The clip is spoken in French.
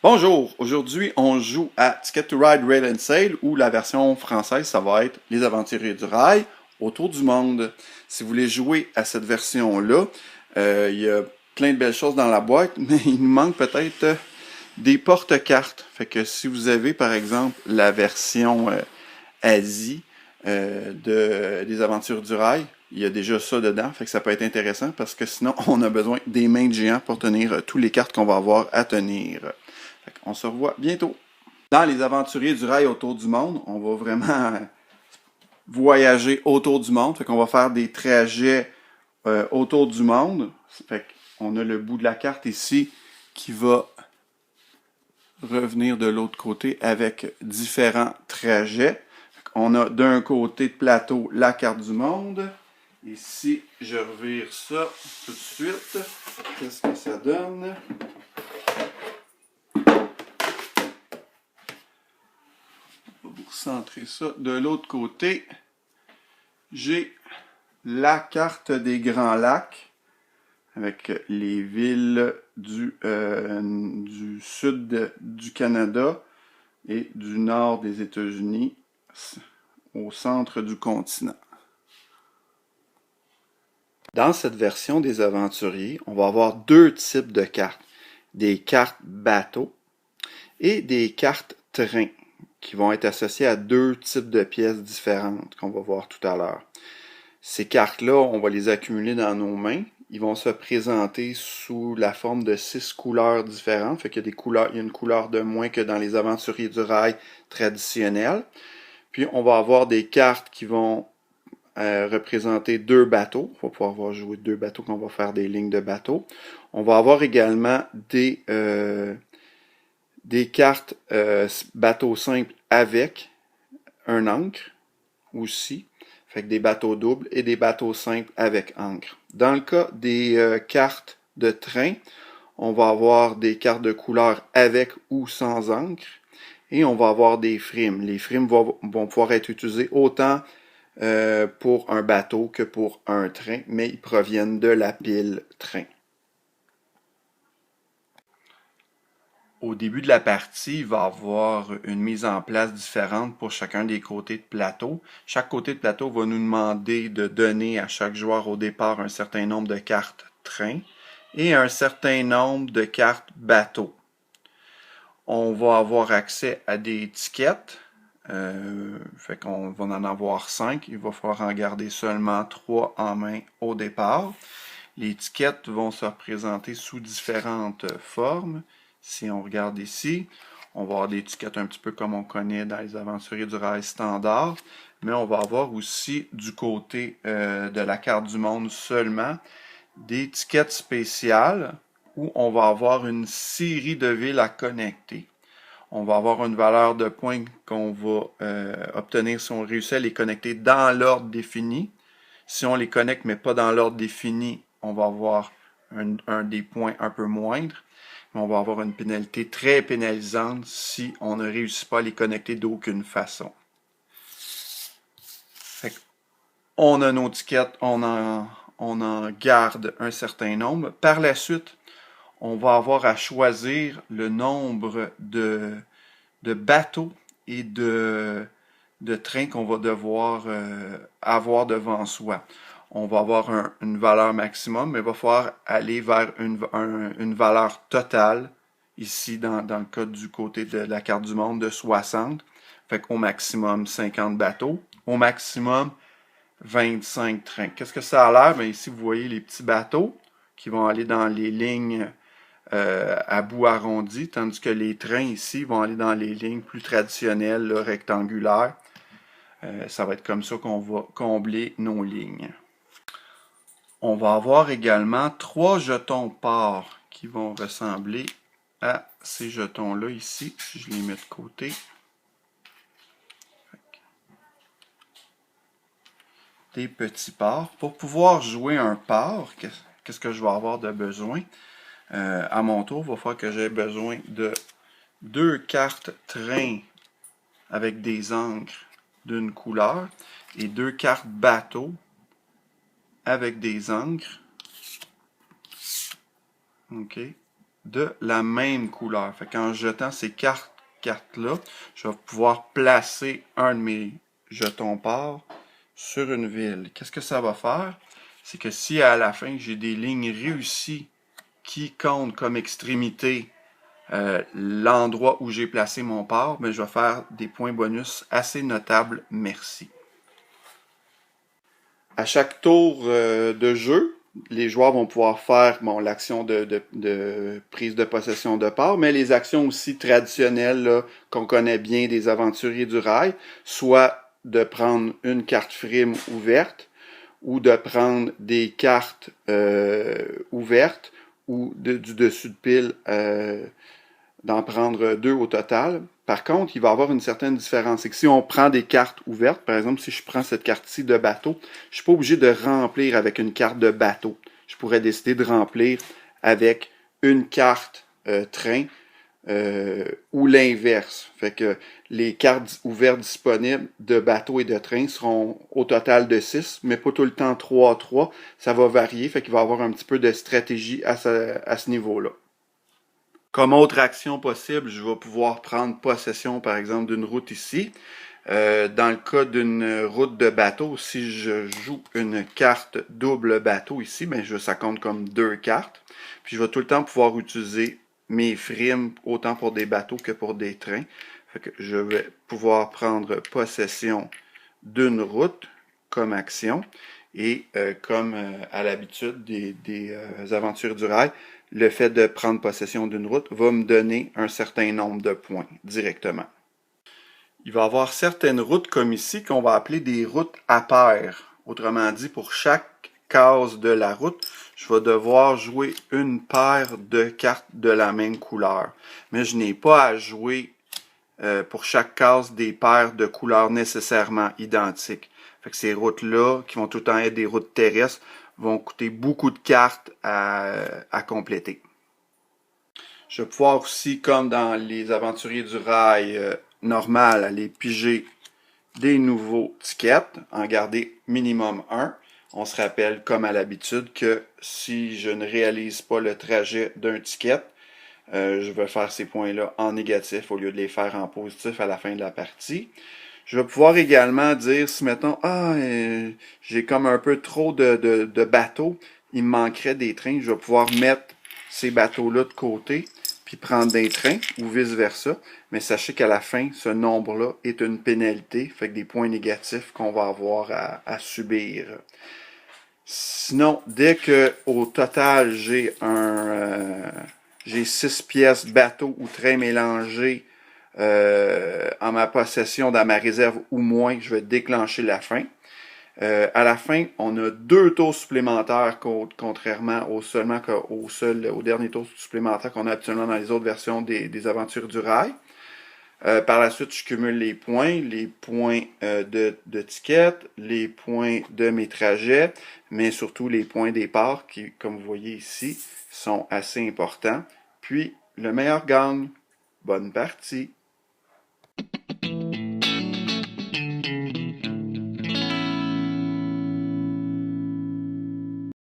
Bonjour, aujourd'hui on joue à Ticket to Ride Rail and Sail ou la version française ça va être Les Aventuriers du Rail autour du monde. Si vous voulez jouer à cette version-là, il y a plein de belles choses dans la boîte, mais il nous manque peut-être des porte-cartes. Fait que si vous avez par exemple la version Asie des Aventures du Rail, il y a déjà ça dedans, fait que ça peut être intéressant parce que sinon on a besoin des mains de géants pour tenir tous les cartes qu'on va avoir à tenir. On se revoit bientôt. Dans les aventuriers du rail autour du monde, on va vraiment voyager autour du monde. Fait qu'on va faire des trajets autour du monde. Fait qu'on a le bout de la carte ici qui va revenir de l'autre côté avec différents trajets. On a d'un côté de plateau la carte du monde. Et si je revire ça tout de suite, qu'est-ce que ça donne? Pour centrer ça de l'autre côté, j'ai la carte des Grands Lacs avec les villes du sud du Canada et du nord des États-Unis au centre du continent. Dans cette version des aventuriers, on va avoir deux types de cartes. Des cartes bateaux et des cartes train qui vont être associées à deux types de pièces différentes qu'on va voir tout à l'heure. Ces cartes-là, on va les accumuler dans nos mains. Ils vont se présenter sous la forme de 6 couleurs différentes. Fait qu'il y a des couleurs, il y a une couleur de moins que dans les aventuriers du rail traditionnels. Puis on va avoir des cartes qui vont représenter deux bateaux. On va pouvoir jouer deux bateaux qu'on va faire des lignes de bateaux. On va avoir également des cartes bateaux simples avec un ancre aussi. Fait que des bateaux doubles et des bateaux simples avec ancre. Dans le cas des cartes de train, on va avoir des cartes de couleur avec ou sans ancre. Et on va avoir des frimes. Les frimes vont pouvoir être utilisées autant pour un bateau que pour un train, mais ils proviennent de la pile train. Au début de la partie, il va y avoir une mise en place différente pour chacun des côtés de plateau. Chaque côté de plateau va nous demander de donner à chaque joueur au départ un certain nombre de cartes train et un certain nombre de cartes bateau. On va avoir accès à des étiquettes. Fait qu'on va en avoir 5. Il va falloir en garder seulement 3 en main au départ. Les étiquettes vont se représenter sous différentes formes. Si on regarde ici, on va avoir des étiquettes un petit peu comme on connaît dans les aventuriers du rail standard, mais on va avoir aussi du côté de la carte du monde seulement des étiquettes spéciales où on va avoir une série de villes à connecter. On va avoir une valeur de points qu'on va obtenir si on réussit à les connecter dans l'ordre défini. Si on les connecte mais pas dans l'ordre défini, on va avoir un des points un peu moindre. On va avoir une pénalité très pénalisante si on ne réussit pas à les connecter d'aucune façon. Fait on a nos étiquettes, on en garde un certain nombre. Par la suite, on va avoir à choisir le nombre de bateaux et de trains qu'on va devoir avoir devant soi. On va avoir une valeur maximum, mais il va falloir aller vers une valeur totale, ici dans le cas du côté de la carte du monde, de 60. Fait qu'au maximum 50 bateaux, au maximum 25 trains. Qu'est-ce que ça a l'air? Bien, ici, vous voyez les petits bateaux qui vont aller dans les lignes à bout arrondi, tandis que les trains ici vont aller dans les lignes plus traditionnelles, là, rectangulaires. Ça va être comme ça qu'on va combler nos lignes. On va avoir également 3 jetons parts qui vont ressembler à ces jetons-là ici, si je les mets de côté. Des petits parts. Pour pouvoir jouer un part, qu'est-ce que je vais avoir de besoin? À mon tour, il va falloir que j'ai besoin de 2 cartes train avec des encres d'une couleur et 2 cartes bateau avec des encres. OK. de la même couleur. Fait qu'en jetant ces cartes-là, je vais pouvoir placer un de mes jetons parts sur une ville. Qu'est-ce que ça va faire? C'est que si à la fin j'ai des lignes réussies qui comptent comme extrémité l'endroit où j'ai placé mon port, mais je vais faire des points bonus assez notables, merci. À chaque tour de jeu, les joueurs vont pouvoir faire l'action de prise de possession de part, mais les actions aussi traditionnelles qu'on connaît bien des aventuriers du rail, soit de prendre une carte frime ouverte, ou de prendre des cartes ouvertes, ou du dessus de pile d'en prendre 2 au total. Par contre, il va y avoir une certaine différence. C'est que si on prend des cartes ouvertes, par exemple, si je prends cette carte-ci de bateau, je suis pas obligé de remplir avec une carte de bateau. Je pourrais décider de remplir avec une carte train ou l'inverse. Fait que les cartes ouvertes disponibles de bateau et de train seront au total de 6, mais pas tout le temps 3 à 3. Ça va varier, fait qu'il va y avoir un petit peu de stratégie à ce niveau-là. Comme autre action possible, je vais pouvoir prendre possession, par exemple, d'une route ici. Dans le cas d'une route de bateau, si je joue une carte double bateau ici, ben ça compte comme 2 cartes. Puis je vais tout le temps pouvoir utiliser mes frimes, autant pour des bateaux que pour des trains. Fait que je vais pouvoir prendre possession d'une route comme action. Et comme à l'habitude des aventures du rail, le fait de prendre possession d'une route va me donner un certain nombre de points directement. Il va y avoir certaines routes comme ici qu'on va appeler des routes à paires. Autrement dit, pour chaque case de la route, je vais devoir jouer une paire de cartes de la même couleur. Mais je n'ai pas à jouer pour chaque case des paires de couleurs nécessairement identiques. Fait que ces routes-là, qui vont tout le temps être des routes terrestres, vont coûter beaucoup de cartes à compléter. Je vais pouvoir aussi, comme dans les aventuriers du rail normal, aller piger des nouveaux tickets, en garder minimum un. On se rappelle, comme à l'habitude, que si je ne réalise pas le trajet d'un ticket, je vais faire ces points-là en négatif au lieu de les faire en positif à la fin de la partie. Je vais pouvoir également dire, si mettons, j'ai comme un peu trop de bateaux, il me manquerait des trains, je vais pouvoir mettre ces bateaux-là de côté, puis prendre des trains, ou vice-versa. Mais sachez qu'à la fin, ce nombre-là est une pénalité, fait que des points négatifs qu'on va avoir à subir. Sinon, dès que au total j'ai j'ai 6 pièces bateau ou train mélangés en ma possession dans ma réserve ou moins, je vais déclencher la fin. À la fin, on a 2 tours supplémentaires contrairement au dernier tour supplémentaire qu'on a actuellement dans les autres versions des aventures du rail. Par la suite, je cumule les points de tickets, les points de mes trajets, mais surtout les points départ qui, comme vous voyez ici, sont assez importants. Puis, le meilleur gagne. Bonne partie!